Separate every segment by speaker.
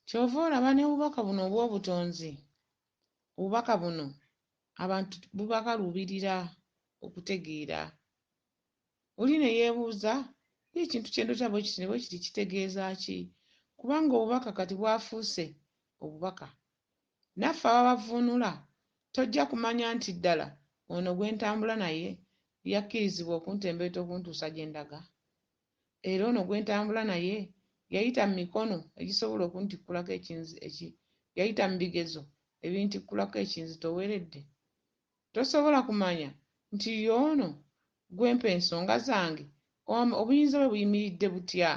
Speaker 1: Kyova olaba ne obubaka buno obw'obutonzi, obubaka buno abantu bubakaluubirira okutegeera. Oli ne yeebuuza ekintu kye ndota bwe kiti kitegeeza ki? Kubanga obubaka kati bwafuuse obubaka. Naffe ababavuunula tojja kumanya nti ddala ono gwe ntambula naye yakkirizibwa okuntembeeta okuntuusa gye ndaga. Era ono gwe ntambula naye yayita mu mikono egisobola okuntikkulako yayita mu bigezo ebintikkulako ekinzitoweredde. Tosobola kumanya nti y'ono gwe mpa ensonga zange, obuyinza bwe buyimiridde butya?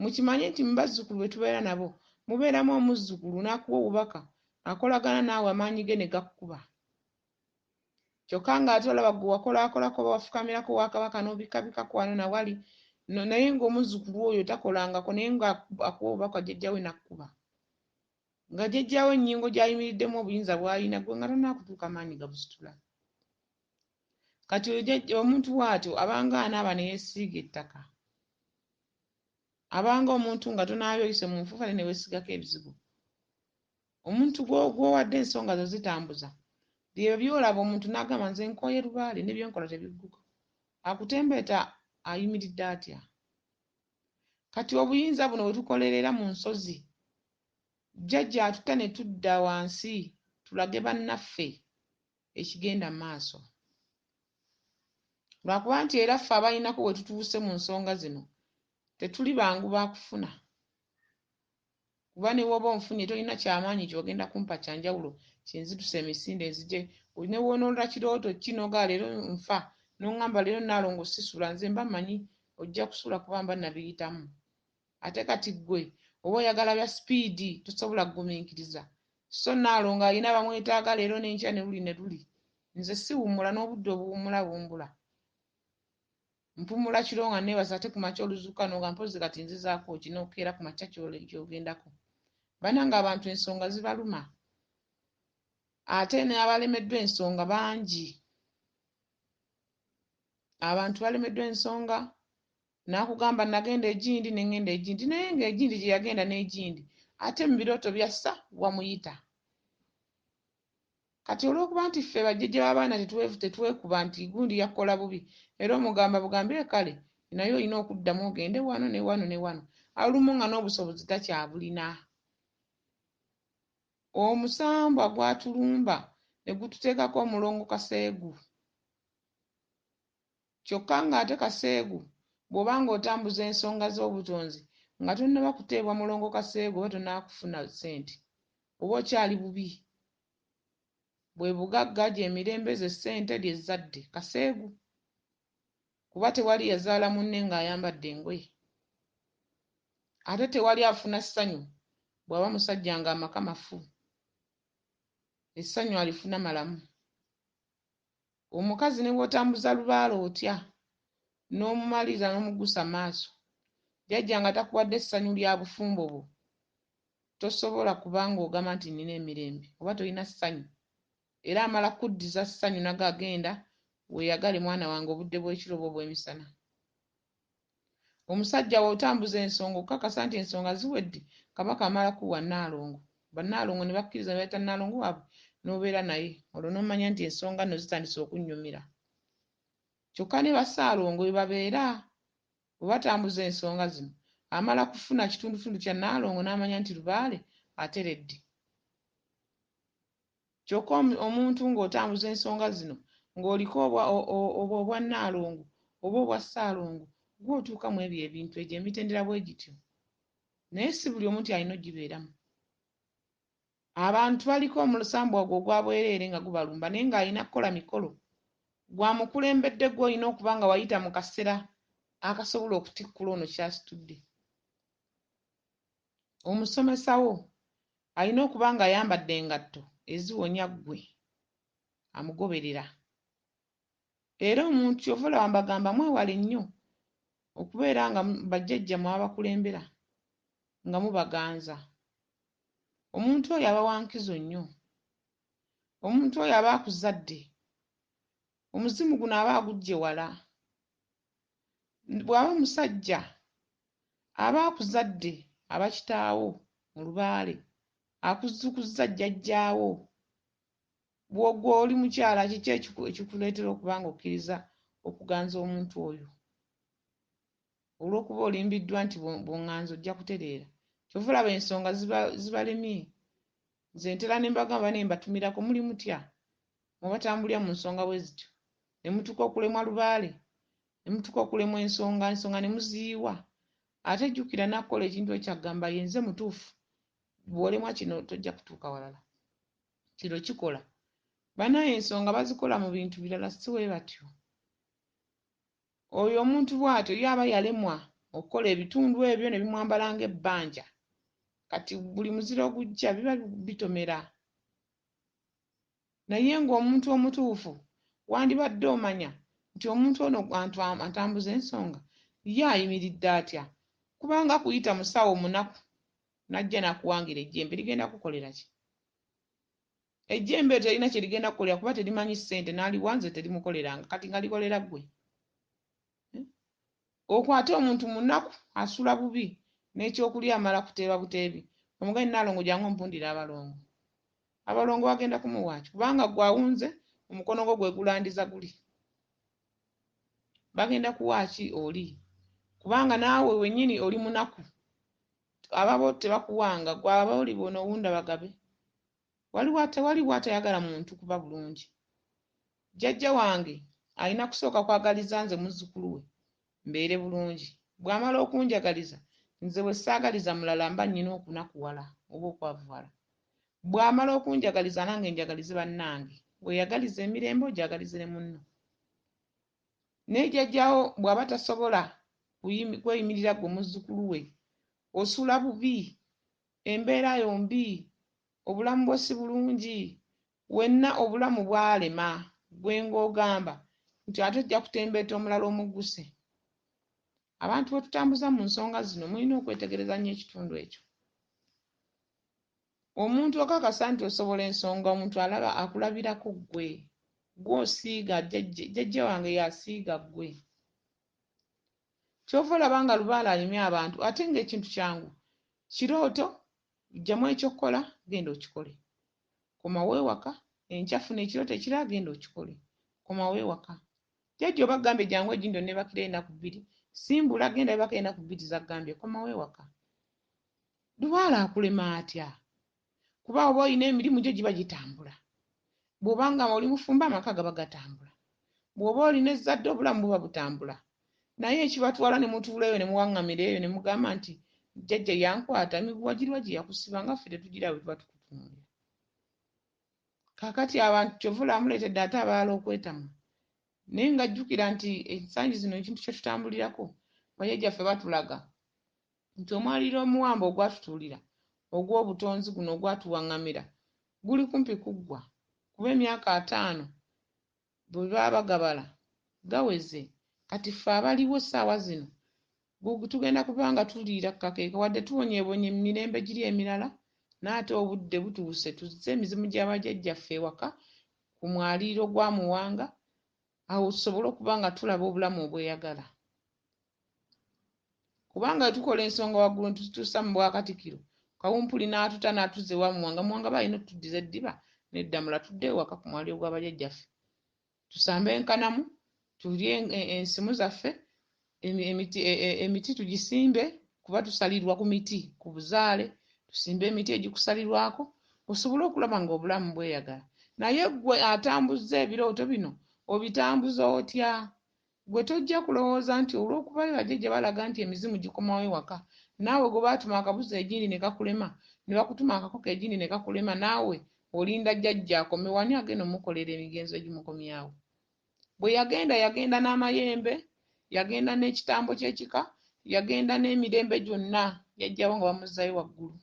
Speaker 1: Mukimanye nti mu bazzukulu be tubeera nabo mubeeramu omuzzukulu n'akuwa obubaka akolagana naawe amaanyi ge ne gakkuba. Kyokka ng'ate olaba gwe wakolaakolako oba wafukamirako wa Kabaka n'obikabikako wano na wali, naye ng'omuzzukulu oyo takolangako naye ng'akuwa obubaka jjajja we n'akkuba. Nga jjajja we ennyingo gy'ayimiriddemu obuyinza bw'alina gwe nga tonnaakutuuka maanyi gabusitula. Kati omuntu bw'atyo abanga anaaba ne yeesiiga ettaka. Abanga omuntu nga tonaabye oyise mu nfuufale ne weesigako ebizibu. Omuntu gw'owadde ensonga zo zitambuza, bye byolaba omuntu n'agamba nze nkooye lubaale ne bye nkola tebigguka. Akutembeeta ayimiridde atya? Kati obuyinza buno bwe tukolerera mu nsozi, jjajja atutta ne tudda wansi tulage bannaffe ekigenda mu maaso. Lwakuba nti era ffe abalinako we tutuuse mu nsonga zino tetuli bangu ba kufuna. Kuba ne bw'oba onfunye tolina kyamaanyi ky'ogenda kumpa kya njawulo kinzituse emisinde nzije. Ne woonoolera kirooto ki n'ogaa leero nfa n'oŋŋamba leero Nalongo sisula, nze mba mmanyi ojja kusula kuba mba nabiyitamu. Ate kati ggwe oba oyagala bya sipiidi tosobola kugumiikiriza. So Nalongo alina bamwetaaga leero n'enkya ne luli ne luli. Nze siwummula n'obudde obuwummula bumbula. Mpumula kiro nga neebasa ate ku makya oluzuuka n'oga mpozzi kati nzizaako ki n'okeera ku makya ky'ogendako. Bannange abantu ensonga zibaluma. Ate n'abalemeddwa ensonga bangi. Abantu balemeddwa ensonga n'akugamba nagenda egindi ne ŋŋenda egindi naye ng'egindi gye yagenda n'egindi ate mu birooto byassa wamuyita. Kati olw'okuba nti ffe bajjajja b'abaana tetwekuba nti gundi yakola bubi era omugamba bugambire kale naye olina okuddamu ogende wano ne wano ne wano. Olumu nga n'obusobozi takyabulina. Omusambwa gwatulumba ne gututeekako omulongo Kaseegu. Kyokka ng'ate Kaseegu bw'oba ng'otambuza ensonga z'obutonzi nga tonnaba kuteebwa mulongo Kaseegu oba tonnaakufuna ssente oba okyali bubi. Bwe bugagga gy'emirembe ze ssente ly'ezzadde Kaseegu. Kuba tewali yazaala munne ng'ayambadde engoye. Ate tewali afuna ssanyu bw'aba musajja ng'amaka mafu. Essanyu alifuna malamu. Omukazi ne bw'otambuza lubaale otya n'omumaliriza n'omuggusa maaso, jjajja nga takuwadde essanyu lya bufumbo bwo, tosobola kuba ng'ogamba nti nnina emirembe oba tolina ssanyu. Era amala kuddiza ssanyu nago agenda weeyagale mwana wange obudde bw'ekiro oba obw'emisana. Omusajja bw'otambuza ensonga okukakasa nti ensonga ziwedde, Kabaka amala kuwa Nalongo. Bannalongo ne bakkiriza ne bayita Nalongo waabwe n'obeera naye. Olwo n'omanya nti ensonga nno zitandise okunnyumira. Kyokka ne Bassaalongo we babeera bwe batambuza ensonga zino, amala kufuna kitundutundu kya Nalongo n'amanya nti lubaale ateredde. Kyokka omuntu ng'otambuza ensonga zino ng'oliko obwa Nalongo oba obwa Ssaalongo gw'otuuka mu ebyo ebintu egyo emitendera bwe gityo. Naye si buli omu nti alina ogibeeramu. Abantu baliko omusambwa ogwo ogwa bwereere nga gubalumba naye ng'alina kukola mikolo. Gwa mukulembedde gw'olina okuba nga wayita mu kaseera akasobola okutikkula ono ky'asitudde. Omusomesa wo alina okuba ng'ayambadde engatto eziwonya ggwe amugoberera. Era omuntu ky'ova olaba mbagamba mwewale nnyo okubeera nga bajjajja mwe abakulembera nga mubaganza. Omuntu oyo aba wa nkizo nnyo. Omuntu oyo aba akuzadde. Omuzimu guno aba aguggye wala. Bw'aba musajja aba akuzadde aba kitaawo mu lubaale akuzukuzza jjajjaawo bw'ogwa oli mukyala kiki ekikuleetera okuba nga okkiriza okuganza omuntu oyo olw'okuba olimbiddwa nti bw'oŋŋanza ojja kutereera kyova olaba ensonga zibalemye nze ntera ne mbagamba ne mbatumirako muli mutya mubatambulira mu nsonga bwe zityo ne mutuuka okulemwa lubaale ne mutuuka okulemwa ensonga ne muziyiwa ate jjukira nakkola ekintu ekyaggamba yenze mutuufu bw'olemwa kino tojja kutuuka walala kino kikola banaye ensonga bazikola mu bintu birala si bwe batyo oyo omuntu bw'atyo yaba yalemwa okukola ebitundu ebyo ne bimwambala ng'ebbanja kati buli muziro ogujja biba bitomera naye ng'omuntu omutuufu wandibadde omanya nti omuntu ono atambuza ensonga ye ayimiridde atya kubanga kuyita musawo munaku najja nakuwangira ejjembe ligenda kukolera ki ejjembe terina kye ligenda kukolera kuba terimanyi ssente n'aliwanze terimukoleranga kati nga likolera ggwe okwate omuntu munaku asula bubi n'ekyokulya amala kuteeba buteebi omugani Nalongo jangu ompundira abalongo bagenda kumuwaaki kubanga gwawunze omukono gwo gwe gulandiza guli bagenda kuwaaki oli kubanga naawe wennyini oli munaku ababo tebakuwanga gwaba oli bona owunda bagabe waliwo atayagala muntu kuba bulungi jjajja wange alina kusooka kwagaliza nze muzzukulu we mbeere bulungi bw'amala okunjagaliza nze bwe ssaagaliza mulala mba nnyina okunakuwala oba okwavuwala bw'amala okunjagaliza nange njagalize bannange bweyagaliza emirembe ogyagalize ne munno naye jjajjaawo bw'aba tasobola kweyimirira gwe muzzukulu we osula bubi embeera yo mbi obulamu bwo si bulungi wenna obulamu bwalema gwe ng'ogamba nti ate ojja kutembeeta omulala omugguse abantu bwe tutambuza mu nsonga zino mulina okwetegereza nnyo ekitundu ekyo omuntu okakasa nti osobola ensonga omuntu alaba akulabirako ggwe gw'osiiga jjajja wange yasiiga ggwe kyova olaba nga lubaale alimye abantu ate ng'ekintu kyangu kirooto ggyamu ekyokkola genda okikole komawo ewaka enkyafu n'ekirooto ekirala genda okikole komawo ewaka jjajja oba gambye jangu egindi onnebakira ennaku 2 simbula genda ebaka ennaku 2 zaggambye komawo ewaka lubaale akulema atya kuba oba olina emirimu gyo giba gitambula bw'obanga oli mufumba amaka gaba gatambula bw'oba olina ezzadde obulamu buba butambula naye ekibatwala ne mutuulayo ne muwaŋŋamira eyo ne mugamba nti jjajja yankwata emiguwa giriwa gye yakusiba nga ffe tetugira bwe tuba tukutunuulira kaakati abantu kyova olaba muleetedde ate abalala okwetamwa naye nga jjukira nti ensangi zino ekintu kye tutambulirako bajjajjaffe batulaga nti omwaliiro omuwamba ogwatutuulira ogw'obutonzi guno ogwatuwaŋŋamira guli kumpi kuggwa kuba emyaka 5 bwe baba bagabala gaweze kati ffe abaliwo essaawa zino tugenda kuba nga tuliira ku kakeeka wadde tuwonyeebonye emirembe giri emirala n'ate obudde butuuse tuzze emizimu gy'abajjajjaffe ewaka ku mwaliiro gwa Muwanga awo tusobole okuba nga tulaba obulamu obweyagala kubanga tukola ensonga waggulu ntuzituusa mu bwakatikkiro Kawumpuli n'atuta n'atuzza ewa Muwanga balina otuddiza eddiba n'eddamula tudde ewaka ku mwaliiro gw'abajjajjaffe tusambe enkanamu tulye ensimu zaffe emiti tugisimbe kuba tusalirwa ku miti ku buzaale tusimbe emiti egikusalirwako osobole okulaba ng'obulamu bweyagala naye ggwe atambuza ebirooto bino obitambuza otya gwe tojja kulowooza nti olw'okuba bajjajja balaga nti emizimu gikomawo ewaka naawe gwe baatuma akabuzi egindi ne kakulema ne bakutuma akakoko egindi ne kakulema naawe olinda jjajja akome wani agenda omukolera emigenzo egimukomyawo bwe yagenda n'amayembe yagenda n'ekitambo ky'ekika yagenda n'emirembe gyonna yajjawo nga bamuzzaayo waggulu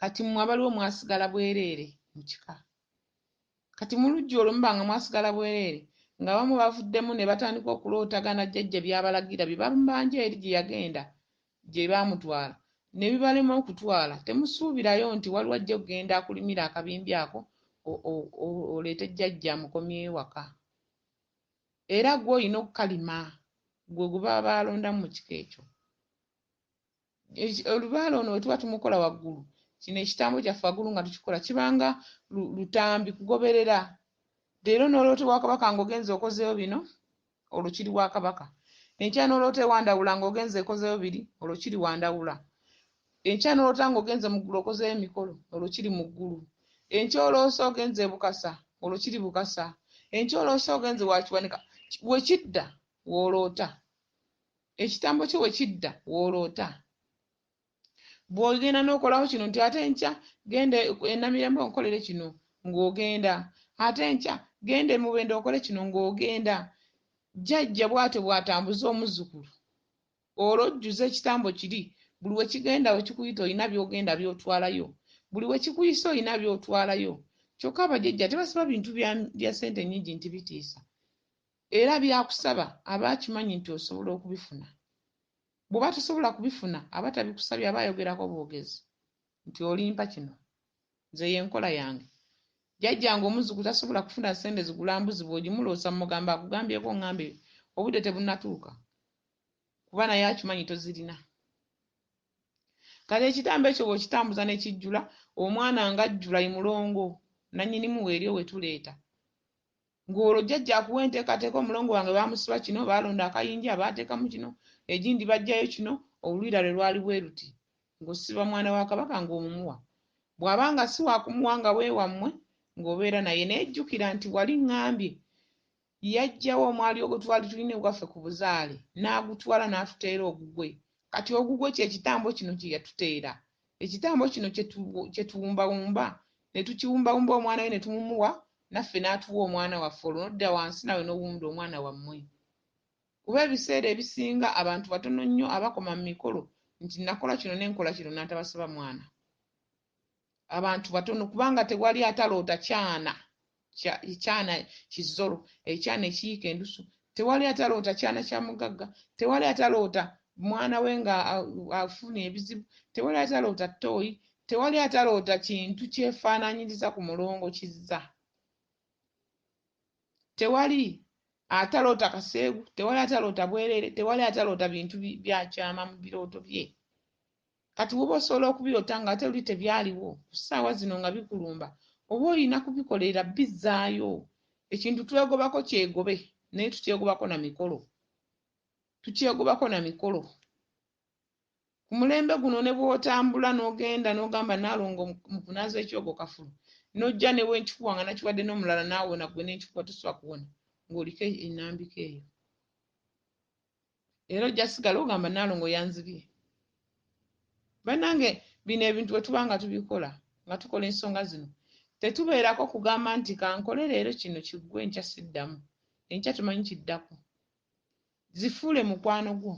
Speaker 1: kati mmwe abaliwo mwasigala bwereere mu kika kati mu lujja olwo muba nga mwasigala bwereere nga bamu bavuddemu ne batandika okulootagana jjajja by'abalagira bye bamubanja eri gye yagenda gye baamutwala ne bibalema okutwala temusuubirayo nti waliwo ajja okugenda akulimira akabimbi ako oleete jjajja amukomye ewaka era gwe olina okukalima gwe gwe baba balondamu mu kika ekyo olubaale ono we tuba tumukola waggulu, kino ekitambo kyaffe waggulu nga tukikola kibanga lutambi kugoberera. Leero n'oloota ewa kabaka ng'ogenze okozeyo bino, olwo kiri wa kabaka. Enkya n'oloota ewandawula ng'ogenze ekozeyo biri, olwo kiri wandawula. Enkya n'oloota ng'ogenze mu ggulu okozeyo emikolo, olwo kiri mu ggulu. Enkya oloosa ogenze e Bukasa, olwo kiri Bukasa. Enkya oloosa ogenze wa Kiwanika, we kidda w'oloota. Ekitambo kyo we kidda w'oloota. Bw'ogenda n'okolawo kino nti ate enkya genda e Namirembe onkolere kino ng'ogenda. Ate enkya genda e Mubende okole kino ng'ogenda. Jjajja bw'atyo bw'atambuza omuzzukulu. Olwo ojjuza ekitambo kiri, buli we kigenda we kikuyita olina by'ogenda by'otwalayo. Buli we kikuyisa olina by'otwalayo. Kyokka abajjajja tebasaba bintu bya ssente nnyingi nti bitiisa. Era byakusaba aba akimanyi nti osobola okubifuna. Bw'oba tosobola kubifuna aba tabikusabye, aba ayogerako bwogezi nti olimpa kino, nze y'enkola yange. Jjajjange omuzzukulu tasobola kufuna ssente zigula mbuzi, bw'ogimuloosa mugamba akugambyeko ŋŋambe obudde tebunnatuuka, kuba naye akimanyi tozirina. Kale ekitambo ekyo bw'okitambuza ne kijjula, omwana ng'ajjula ye mulongo, nannyinimu weeri we tuleeta. Ng'olwo jjajja akuwa enteekateeka, omulongo wange baamusiba kino, baalonda akayinja baateekamu kino, egindi baggyayo kino, oluliira lwe lwali bwe luti. Ng'osiba mwana wa Kabaka ng'omumuwa. Bw'aba nga si wakumuwa nga weewammwe, ng'obeera naye. Naye jjukira nti wali ŋŋambye yaggyawo omwali ogwo twali tulina ewaffe ku Buzaale, n'agutwala n'atuteera ogugwe. Kati ogugwe kye kitambo kino kye yatuteera. Ekitambo kino kye tuwumbawumba, ne tukiwumbawumba omwana we ne tumumuwa, naffe n'atuwa omwana waffe, olwo n'odda wansi nawe n'owunda omwana wammwe. Kuba ebiseera ebisinga abantu batono nnyo abakoma mu mikolo nti nakola kino n'enkola kino n'atabasaba mwana. Abantu batono, kubanga tewali ataloota kyana kizolo, ekyana ekiyiika endusu, tewali ataloota kyana kya mugagga, tewali ataloota mwana we nga afuna ebizibu, tewali ataloota ttooyi, tewali ataloota kintu kyefaanaanyiriza ku mulongo kizza. Tewali ataloota kaseegu, tewali ataloota bwereere, tewali ataloota bintu byakyama mu birooto bye. Kati woba osobola okubiroota nga ate luli tebyaliwo ku ssaawa zino nga bikulumba, oba olina kubikolera bizzaayo. Ekintu twegobako kyegobe, naye tukyegobako na mikolo. Tukyegobako na mikolo. Ku mulembe guno ne bw'otambula n'ogenda n'ogamba Nalongo mu kunaaza ekyogo Kafulu, n'ojja ne wenkikuwa nga nakiwadde n'omulala naawona, gwe n'enkikuwa tosobola kuwona ng'oliko ennambika eyo. Era ojja sigala ogamba Nalongo yanzibye. Bannange bino ebintu bwe tuba nga tubikola, nga tukola ensonga zino, tetubeerako kugamba nti kankole leero kino kiggwe enkya siddamu, enkya tumanyi kiddako. Zifuule mukwano gwo,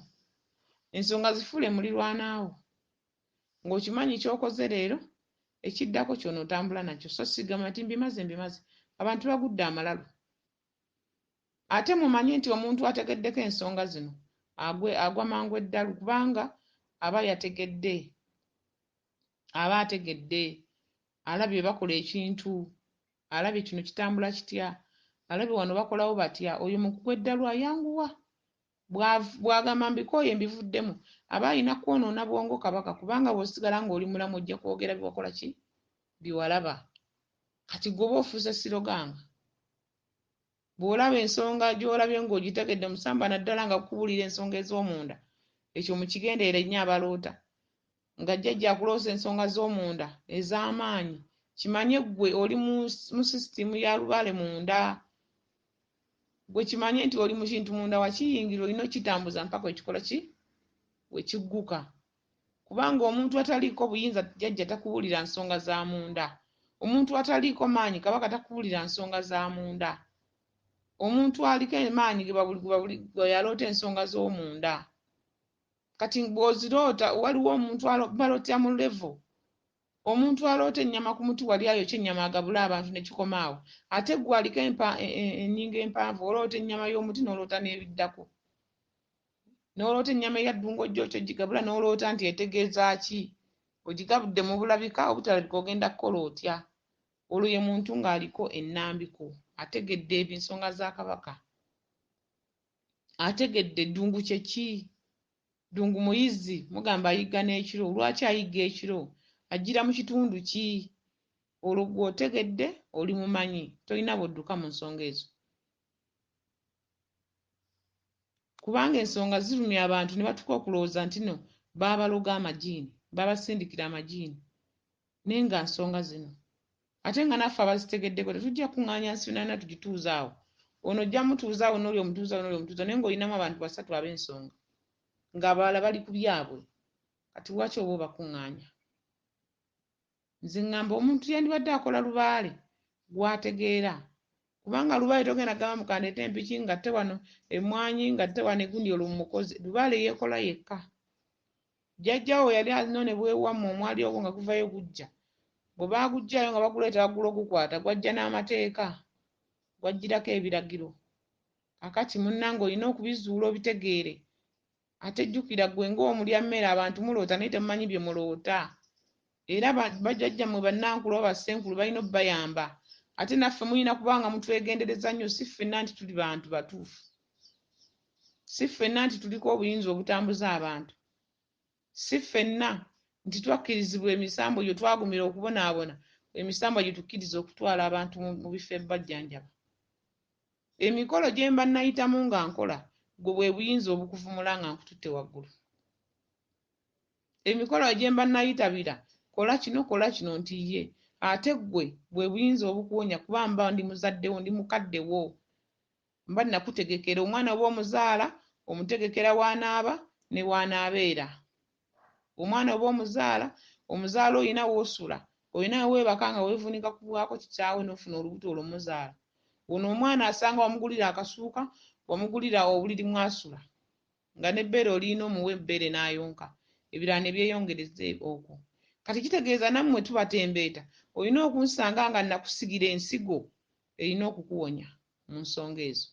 Speaker 1: ensonga zifuule mulirwanaawo, ng'okimanyi ky'okoze leero, ekiddako ky'onootambula nakyo. So sigamba nti mbimaze. Abantu bagudde amalalu. Ate mumanye nti omuntu ategeddeko ensonga zino agwa mangu eddalu, kubanga aba yategedde, aba ategedde, alabye bakola ekintu, alabye kino kitambula kitya, alabye wano bakolawo batya. Oyo mu kugwa eddalu ayanguwa. Bw'agamba mbikooye mbivuddemu, aba alina kwonoona bwongo Kabaka, kubanga bw'osigala ng'oli mulamu ojja kwogera bye ki bye walaba. Kati gwe ofuuse siroganga. Bw'olaba ensonga gy'olabye ng'ogitegedde musamba naddala nga kukubuulira ensonga ez'omunda, ekyo mukigendeera ennyo abaloota. Nga jjajja akuloosa ensonga z'omunda ez'amaanyi, kimanye ggwe oli mu sisitimu ya lubaale munda. Gwe kimanye nti oli mu kintu munda wakiyingira, olina okitambuza mpaka ekikola ki we kigguka. Kubanga omuntu ataliiko buyinza jjajja takubuulira nsonga za munda. Omuntu ataliiko maanyi Kabaka takubuulira nsonga za munda. Omuntu aliko amaanyi ge yaloota ensonga z'omunda. Kati bw'oziroota, waliwo omuntu balootera mu levo. Omuntu aloota ennyama ku muti wali ayokya ennyama agabula abantu ne kikoma awo. Ate gwe aliko ennyingo empanvu, oloota ennyama y'omuti n'oloota n'ebiddako. N'oloota ennyama eya ddungu ojja ogigabula n'oloota nti etegeeza ki? Ogigabudde mu bulabika, obutalabika ogenda kukola otya? Olwo ye muntu ng'aliko ennambiko, ategedde ensonga za Kabaka, ategedde eddungu kye ki? Ddungu muyizzi mugamba ayigga n'ekiro. Lwaki ayigga ekiro? Ajjira mu kitundu ki? Olwo gw'otegedde oli mumanyi, tolina bw'odduka mu nsonga ezo. Kubanga ensonga zirumya abantu ne batuuka okulowooza nti no baabaloga amajiini, babasindikira amajiini, naye nga nsonga zino. Ate nga naffe abazitegeddeko tetujja kuŋŋaanya nsi yonna tugituuza awo. Ono ojja mutuuza awo n'oli omutuuza awo n'oli omutuuza, naye ng'olinamu abantu basatu ab'ensonga, ng'abalala bali ku byabwe. Kati lwaki oba obakuŋŋaanya? Nze ŋŋamba omuntu yandibadde akola lubaale gw'ategeera. Kubanga lubaale togenda gamba mukandeete empiki ngatte wano emmwanyi ngatte wano egundi olwo mumukozi. Lubaale yeekola yekka. Jjajjaawo yali anone bw'ewammwe omwali ogwo nga guvayo gujja. Bwe baaguggyayo nga baguleeta bagula ogukwata gwajja n'amateeka, gwajjirako ebiragiro. Kakati munnange olina okubizuula obitegeere. Ate jjukira ggwe ng'omulyammere abantu muloota naye temumanyi bye muloota. Era bajjajjammwe bannankulu oba bassenkulu balina obbayamba. Ate naffe mulina kubanga mutwegendereza nnyo, si ffenna nti tuli bantu batuufu. Si ffenna nti tuliko obuyinza obutambuza abantu. Si ffenna nti twakkirizibwa emisambo gye twagumira okubonaabona, emisambo gye tukkiriza okutwala abantu mu bifo ebbajjanjaba. Emikolo gye mba nayitamu nga nkola, gwe bwe buyinza obukuvumula nga nkututte waggulu. Emikolo gye mba nayitabira, kola kino nti ye, ate ggwe bwe buyinza obukuwonya kuba mba ndi muzaddewo, ndi mukaddewo. Mba nakutegekera omwana oba omuzaala, omutegekera w'anaaba ne w'anaabeera. Omwana oba omuzaala olina w'osula, olina weebaka nga weevuunika kuvaako kitaawe n'ofuna olubuto olw'omuzaala. Ono omwana asanga wamugulira akasuuka, wamugulira obuliri mw'asula, nga n'ebbeere olina omuwa ebbeere n'ayonka, ebirala ne byeyongereza okwo. Kati kitegeeza nammwe tubatembeeta, olina okunsanga nga nakusigira ensigo erina okukuwonya mu nsonga ezo.